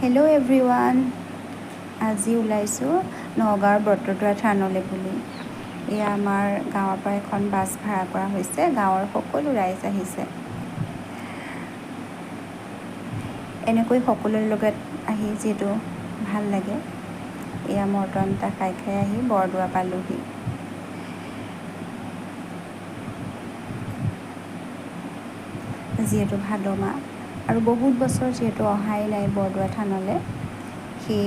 Hello' everyone, আজি ওলাইছোঁ নগাঁৱৰ বটদ্ৰৱা থানলৈ বুলি। এয়া আমাৰ গাঁৱৰ পৰা এখন বাছ ভাড়া কৰা হৈছে, গাঁৱৰ সকলো ৰাইজ আহিছে। এনেকৈ সকলোৰে লগত আহি যিহেতু ভাল লাগে। এয়া মৰ্টন এটা খাই খাই আহি বৰদোৱা পালোহি। যিহেতু ভাদ মাহ আৰু বহুত বছৰ যিহেতু অহাই নাই বৰদোৱা থানলৈ, সেই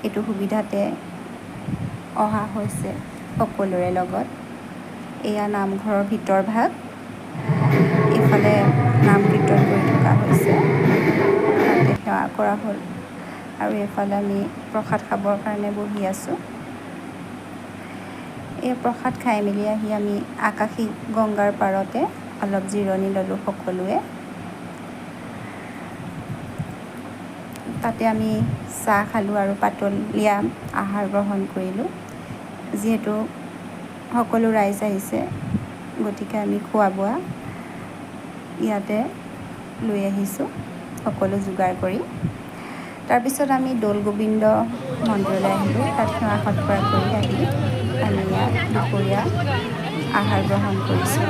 এইটো সুবিধাতে অহা হৈছে সকলোৰে লগত। এয়া নামঘৰৰ ভিতৰ ভাগ, এইফালে নাম কীৰ্তন কৰি থকা হৈছে, তাতে সেৱা কৰা হ'ল আৰু এইফালে আমি প্ৰসাদ খাবৰ কাৰণে বহি আছোঁ। এই প্ৰসাদ খাই মেলি আহি আমি আকাশী গংগাৰ পাৰতে অলপ জিৰণি ল'লোঁ সকলোৱে। তাতে আমি চাহ খালোঁ আৰু পাতলীয়া আহাৰ গ্ৰহণ কৰিলোঁ। যিহেতু সকলো ৰাইজ আহিছে, গতিকে আমি খোৱা বোৱা ইয়াতে লৈ আহিছোঁ, সকলো যোগাৰ কৰি। তাৰপিছত আমি দৌল গোবিন্দ মন্দিৰলৈ আহিলোঁ। তাত সেৱা সৎকাৰ কৰি আহি আমি ইয়াত দুপৰীয়া আহাৰ গ্ৰহণ কৰিছোঁ।